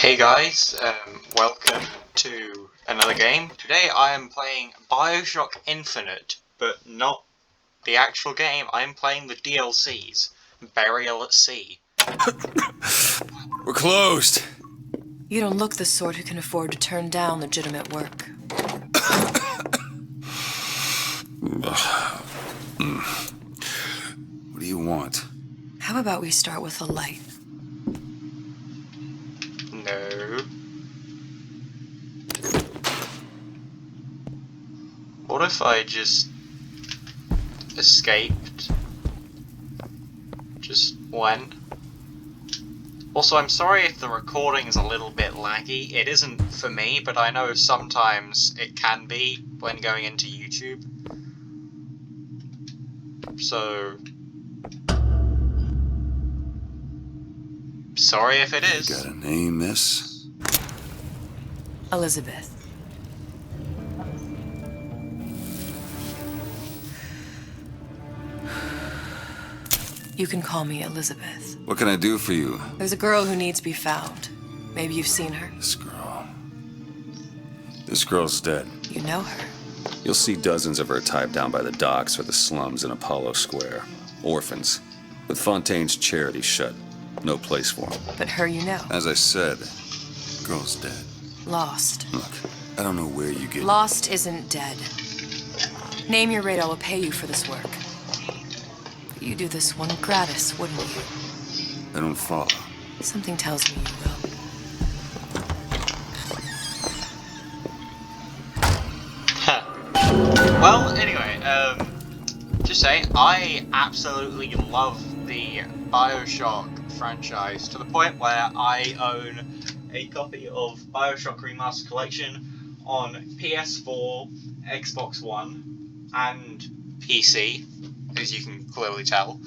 Hey guys, welcome to another game. Today I am playing BioShock Infinite, but not the actual game. I am playing the DLCs, Burial at Sea. We're closed. You don't look the sort who can afford to turn down legitimate work. What do you want? How about we start with a light? No. What if I just escaped? Just went? Also, I'm sorry if the recording is a little bit laggy. It isn't for me, but I know sometimes it can be when going into YouTube. So, sorry if it is. You got a name, miss? Elizabeth. You can call me Elizabeth. What can I do for you? There's a girl who needs to be found. Maybe you've seen her. This girl's dead. You know her. You'll see dozens of her tied down by the docks or the slums in Apollo Square. Orphans. With Fontaine's charity shut. No place for them. But her you know. As I said, girl's dead. Lost. Look, I don't know where you get... Lost isn't dead. Name your rate, I will pay you for this work. But you do this one gratis, wouldn't you? I don't follow. Something tells me you will. Well, anyway, just say, I absolutely love the BioShock franchise to the point where I own a copy of BioShock Remastered Collection on PS4, Xbox One, and PC, as you can clearly tell.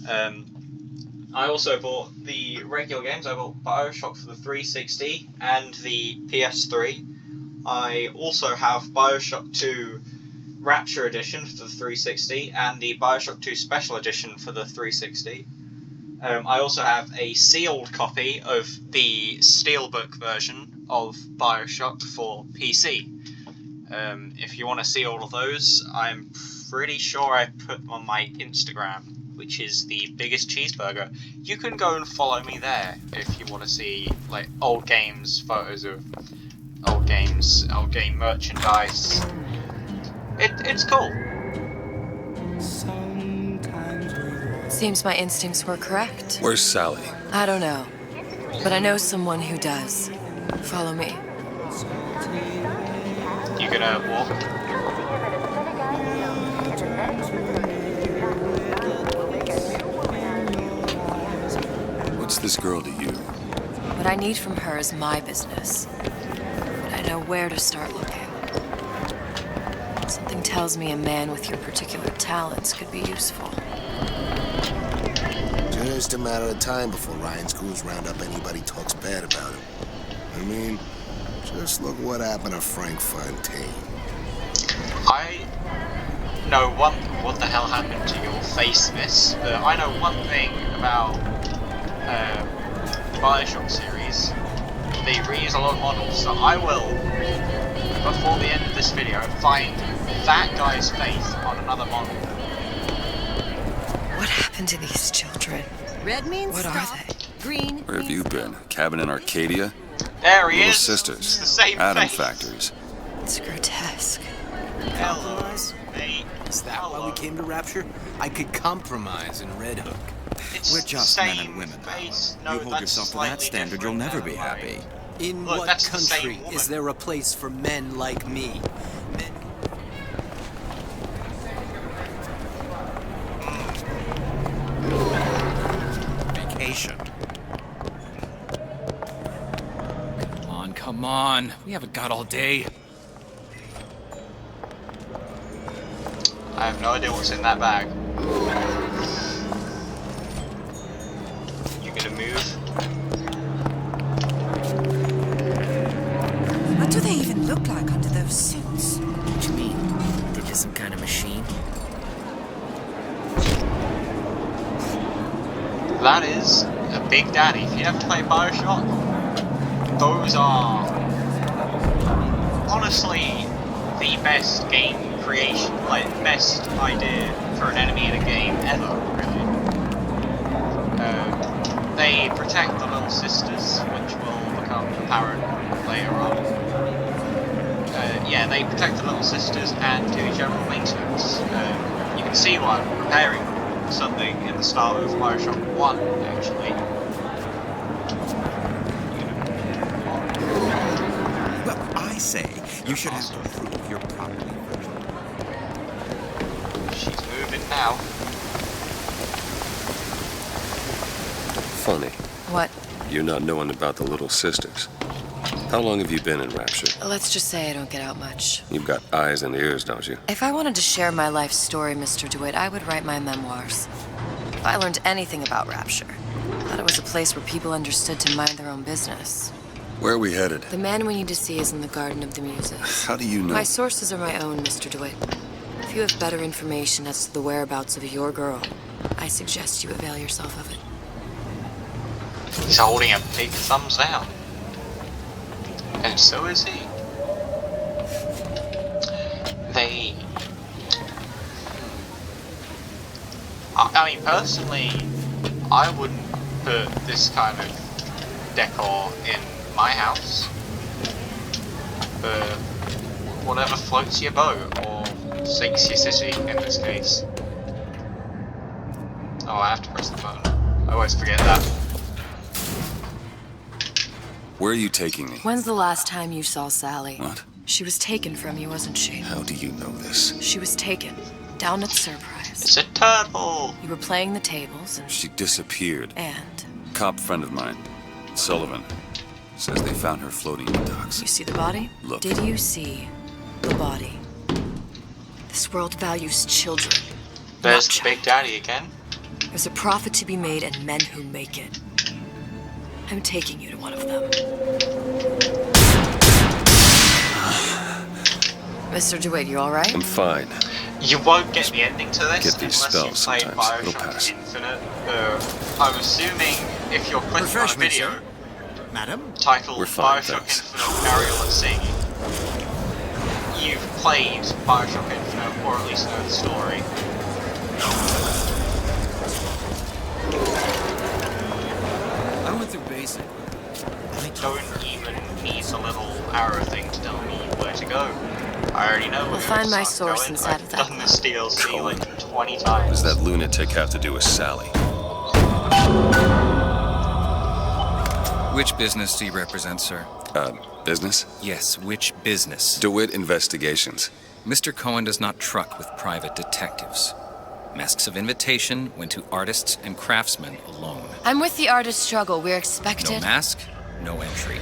I also bought the regular games. I bought BioShock for the 360 and the PS3. I also have BioShock 2 Rapture Edition for the 360 and the BioShock 2 Special Edition for the 360. I also have a sealed copy of the Steelbook version of BioShock for PC. If you want to see all of those, I'm pretty sure I put them on my Instagram, which is the biggest cheeseburger. You can go and follow me there if you want to see like old games, photos of old games, old game merchandise. It's cool. Seems my instincts were correct. Where's Sally? I don't know. But I know someone who does. Follow me. You gonna walk? What's this girl to you? What I need from her is my business. But I know where to start looking. Something tells me a man with your particular talents could be useful. Just a matter of time before Ryan's crews round up anybody talks bad about him. I mean, just look what happened to Frank Fontaine. I know what the hell happened to your face, miss. I know one thing about the BioShock series. They reuse a lot of models, so I will, before the end of this video, find that guy's face on another model. What happened to these children? Red means what stop. are they? Green. Where have you been? Cabin in Arcadia? There he Little is. sisters. It's the same Atom face. factories. It's grotesque. Hello, mate. Is that Hello. why we came to Rapture? I could compromise in Red Hook. It's We're just the men same and women, face. Alan. No, You hold that's yourself to that slightly standard, you'll different never be than happy. In Look, what that's the same country woman. is there a place for men like me? Men Vacation. Come on. We haven't got all day. I have no idea what's in that bag. You gonna move? What do they even look like under those suits? What do you mean? They're just some kind of machine? That is a Big Daddy. If you ever play BioShock, those are honestly the best game creation, like best idea for an enemy in a game ever, really. They protect the little sisters, which will become apparent later on. Yeah, they protect the little sisters and do general maintenance. You can see one repairing something in the start of BioShock 1, actually. Well, I say you should have to prove you're properly virtual. She's moving now. Funny, What? you're not knowing about the little sisters. How long have you been in Rapture? Let's just say I don't get out much. You've got eyes and ears, don't you? If I wanted to share my life story, Mr. Dewitt, I would write my memoirs. If I learned anything about Rapture, I thought it was a place where people understood to mind their own business. Where are we headed? The man we need to see is in the Garden of the Muses. How do you know? My sources are my own, Mr. Dewitt. If you have better information as to the whereabouts of your girl, I suggest you avail yourself of it. He's holding a big thumbs down. And so is he. I mean, personally, I wouldn't put this kind of decor in my house. But whatever floats your boat, or sinks your city, in this case. Oh, I have to press the button. I always forget that. Where are you taking me? When's the last time you saw Sally? What? She was taken from you, wasn't she? How do you know this? She was taken. Down at Surprise. It's a turtle! You were playing the tables and... She disappeared. And... Cop friend of mine, Sullivan, says they found her floating in the docks. You see the body? Look. Did you see the body? This world values children. There's not the Big Daddy again. There's a profit to be made and men who make it. I'm taking you to one of them. Mr. DeWitt, you alright? I'm fine. You won't get the ending to this Get these unless you've spells played sometimes. It'll BioShock pass. Infinite. I'm assuming if you're clicking on a Refreshment, video sir. Madam? titled We're fine, BioShock thanks. Infinite Carry On Sing, you've played BioShock Infinite, or at least know the story. I went through basic. I don't even need a little arrow thing to tell me where to go. I already know where We'll find my I'm source going. inside I've of that done this DLC Cohen. like 20 What times. does that lunatic have to do with Sally? Which business do you represent, sir? Business? Yes, which business? DeWitt Investigations. Mr. Cohen does not truck with private detectives. Masks of invitation went to artists and craftsmen alone. I'm with the artist struggle. We're No expected. mask, no entry.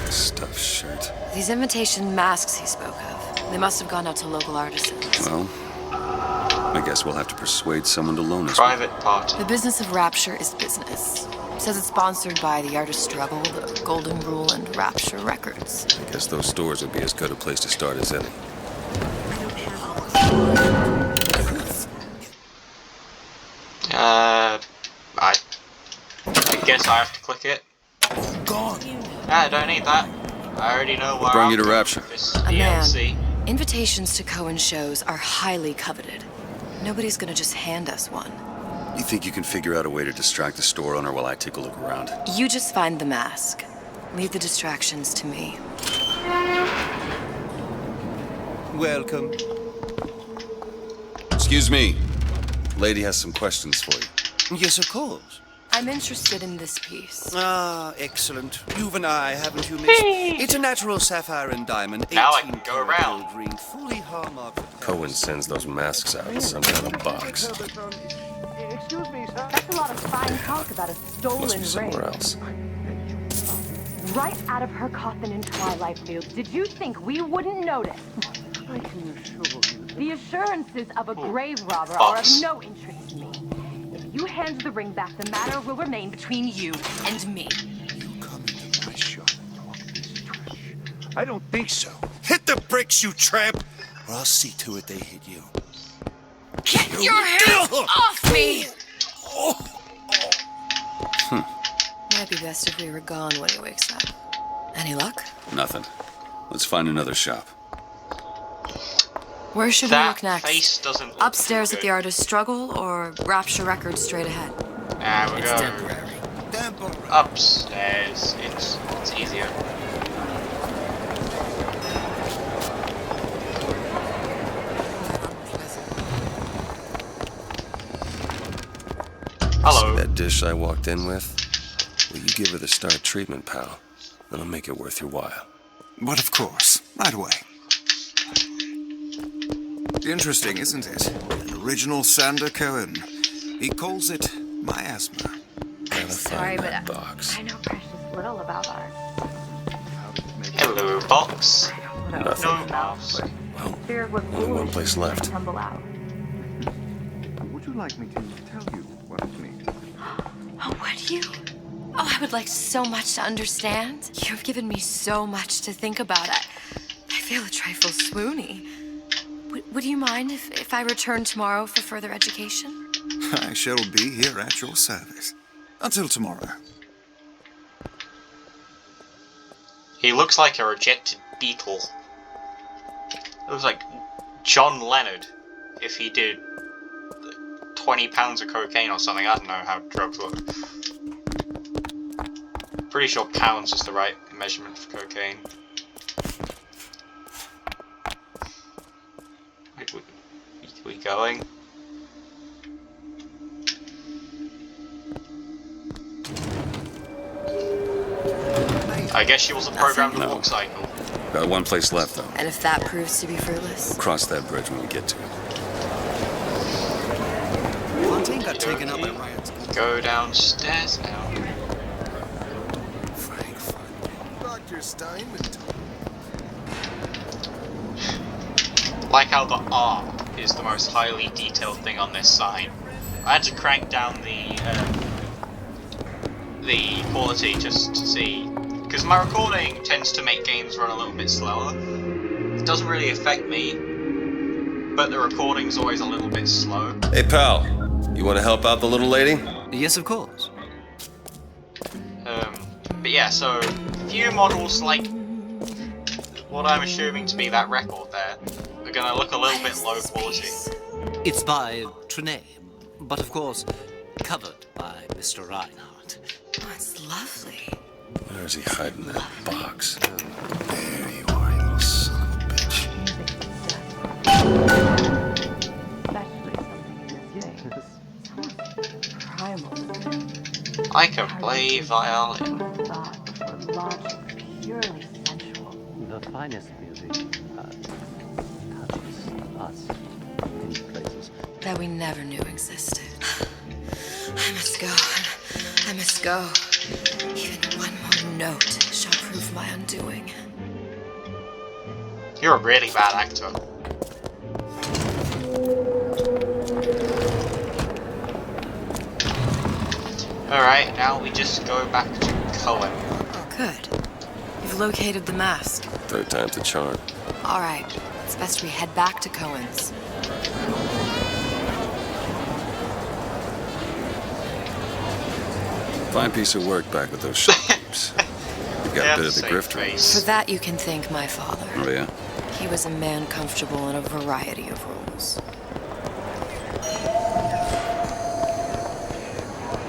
Stuffed shirt. These invitation masks he spoke of, they must have gone out to local artisans. Well, I guess we'll have to persuade someone to loan us one. Private party. The business of Rapture is business. Says it's sponsored by the Artist Struggle, the Golden Rule, and Rapture Records. I guess those stores would be as good a place to start as any. I guess I have to click it. Gone. I don't need that. I already know where brought I'm you to going Rapture? with this A man. DLC. Invitations to Cohen shows are highly coveted. Nobody's gonna just hand us one. You think you can figure out a way to distract the store owner while I take a look around? You just find the mask. Leave the distractions to me. Welcome. Excuse me. Lady has some questions for you. Yes, of course. I'm interested in this piece. Ah, excellent. You've an eye, haven't you, miss? It's a natural sapphire and diamond. Now I 18 can go karat around. gold ring, fully hallmarked with the Cohen sends those masks out in some kind of box. Excuse me, sir. That's a lot of fine talk about a stolen Must be ring. somewhere else. Right out of her coffin in Twilight Field. Did you think we wouldn't notice? I can assure you. The assurances of a grave robber are of Box. no interest to me. If you hand the ring back, the matter will remain between you and me. You come into my shop and talk this trash. I don't think so. Hit the bricks, you tramp! Or I'll see to it they hit you. Get your hands off me! Might be best if we were gone when he wakes up. Any luck? Nothing. Let's find another shop. Where should we look next? Face doesn't look Upstairs good. at the Artist's Struggle or Rapture Records straight ahead? We It's go temporary. upstairs. It's easier. Hello. See that dish I walked in with? Will you give her the star treatment, pal? That'll make it worth your while. But of course, right away. Interesting, isn't it? An original Sander Cohen. He calls it miasma. Gotta Sorry, find that but box. I know precious little about art. Hello, box. Nothing. No mouse. Fear would Only one place left. tumble out. Would you like me to tell you what it means? Oh, would you? Oh, I would like so much to understand. You've given me so much to think about. I feel a trifle swoony. Would you mind if I return tomorrow for further education? I shall be here at your service. Until tomorrow. He looks like a rejected beetle. It looks like John Leonard if he did 20 pounds of cocaine or something. I don't know how drugs work. Pretty sure pounds is the right measurement for cocaine. We going? I guess she wasn't programmed to walk cycle. Got one place left, though. And if that proves to be fruitless? Cross that bridge when we get to it. Fontaine got taken up by riots. Go downstairs now. Dr. Steinman. Like how the art is the most highly detailed thing on this sign. I had to crank down the quality just to see, because my recording tends to make games run a little bit slower. It doesn't really affect me, but the recording's always a little bit slow. Hey, pal. You want to help out the little lady? Yes, of course. But yeah, so few models like what I'm assuming to be that record there are gonna look a little bit low quality. It's by Trenet, but of course, covered by Mr. Reinhardt. Oh, it's lovely. Where is he hiding that box? There you are, you little son of a bitch. I can play violin. The finest music touches us in places that we never knew existed. I must go. I must go. Even one more note shall prove my undoing. You're a really bad actor. Alright, now we just go back to Cohen. Good. You've located the mask. Third time's the charm. All right. It's best we head back to Cohen's. Fine piece of work back with those shopkeepers. You've got a bit of the grifter. For that you can thank my father. Oh, yeah? He was a man comfortable in a variety of roles.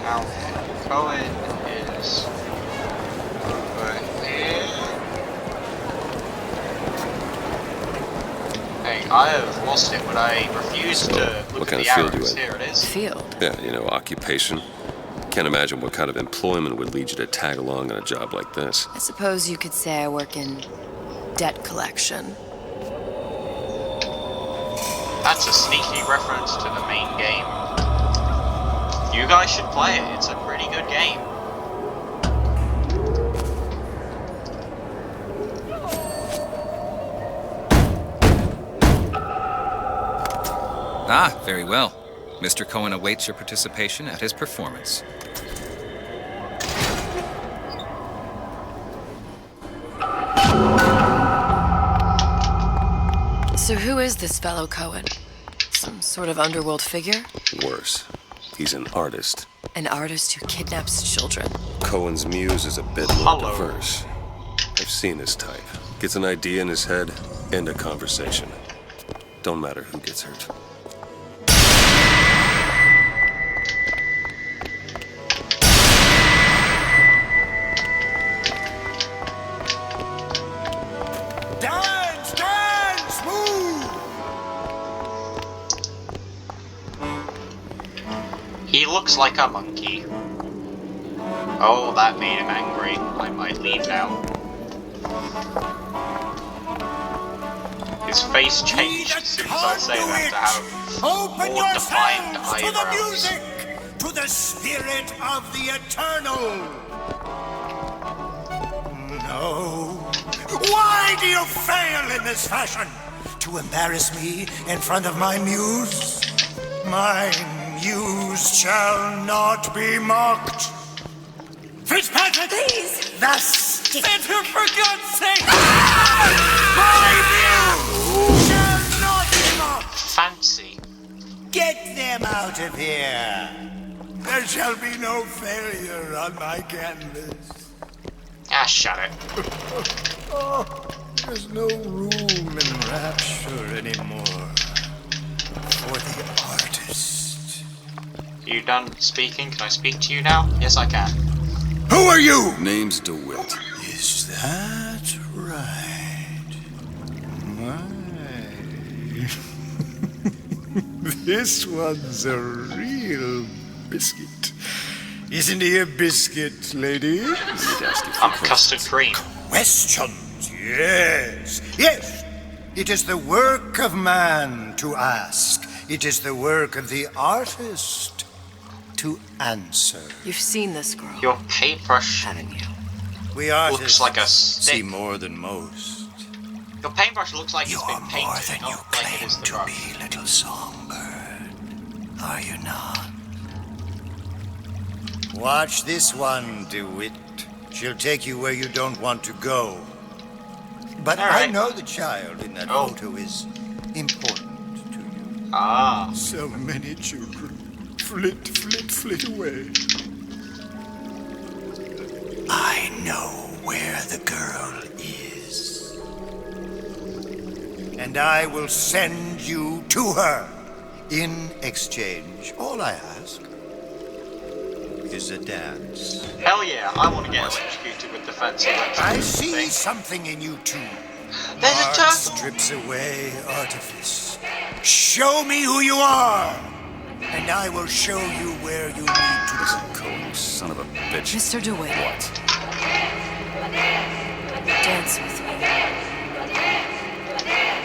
Now, Cohen is over here. Hey, I have lost it, but I refuse to look what at kind the of field arrows. you in? Here it is. Field? Yeah, you know, occupation. Can't imagine what kind of employment would lead you to tag along on a job like this. I suppose you could say I work in debt collection. That's a sneaky reference to the main game. You guys should play it. It's a pretty good game. Ah, very well. Mr. Cohen awaits your participation at his performance. So who is this fellow Cohen? Some sort of underworld figure? Worse. He's an artist. An artist who kidnaps children. Cohen's muse is a bit more diverse. I've seen this type. Gets an idea in his head, end a conversation. Don't matter who gets hurt. Dance! Dance! Move! He looks like a monkey. Oh, that made him angry. I might leave now. His face changed as soon as I say that to have Open more defined yourselves to the eyebrows. music, to the spirit of the eternal. No. Why do you fail in this fashion? To embarrass me in front of my muse? My muse shall not be mocked. Fitzpatrick! Please! The stick! Fitzpatrick, for God's sake! My muse shall not be mocked! Fancy. Get them out of here! There shall be no failure on my canvas. Ah, shut it. Oh, there's no room in rapture anymore for the artist. You done speaking? Can I speak to you now? Yes, I can. Who are you? Name's Dewitt. Is that right? My. This one's a real biscuit. Isn't he a biscuit, lady? I'm custard cream. Questions, yes. Yes. It is the work of man to ask. It is the work of the artist to answer. You've seen this girl, Your paintbrush haven't you? We artists looks like a stick. see more than most. Your paintbrush looks like You it's are been more painted, than not you like it claim is the to brush. be, little songbird. Are you not? Watch this one, Dewitt. She'll take you where you don't want to go. But All I right. know the child in that Oh. photo is important to you. Ah. So many children flit, flit, flit away. I know where the girl is. And I will send you to her. In exchange, all I ask is a dance. Hell yeah, I want to get electrocuted with the fancy I see thing. something in you too. There's a Art turtle! strips away artifice. Show me who you are, and I will show you where you need to go. Cohens, son of a bitch. Mr. Dewitt. What? Dance with me.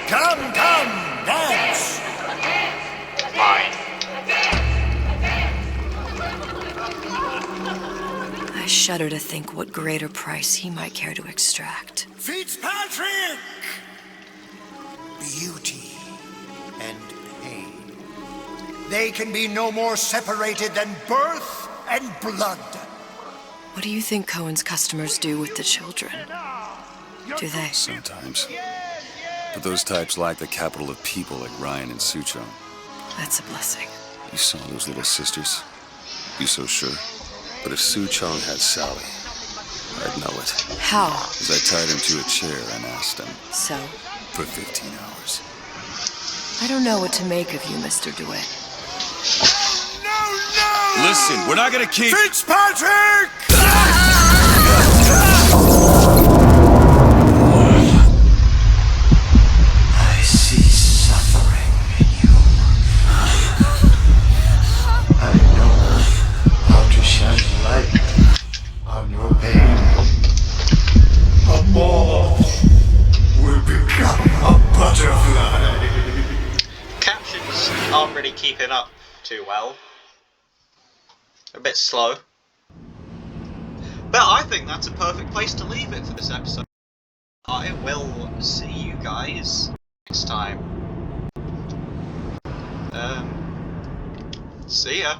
Come, come, dance. Fine. I shudder to think what greater price he might care to extract. Fitzpatrick! Beauty and pain. They can be no more separated than birth and blood. What do you think Cohen's customers do with the children? Do they? Sometimes. But those types lack the capital of people like Ryan and Sucho. That's a blessing. You saw those little sisters? You so sure? But if Su Chong had Sally, I'd know it. How? As I tied him to a chair and asked him So? for 15 hours. I don't know what to make of you, Mr. Dewitt. Listen, we're not gonna keep... Fitzpatrick! I see suffering in you. I know how to shine light on your pain. A moth will become a butterfly. Captions aren't really keeping up too well. A bit slow. But I think that's a perfect place to leave it for this episode. I will see you guys next time. See ya.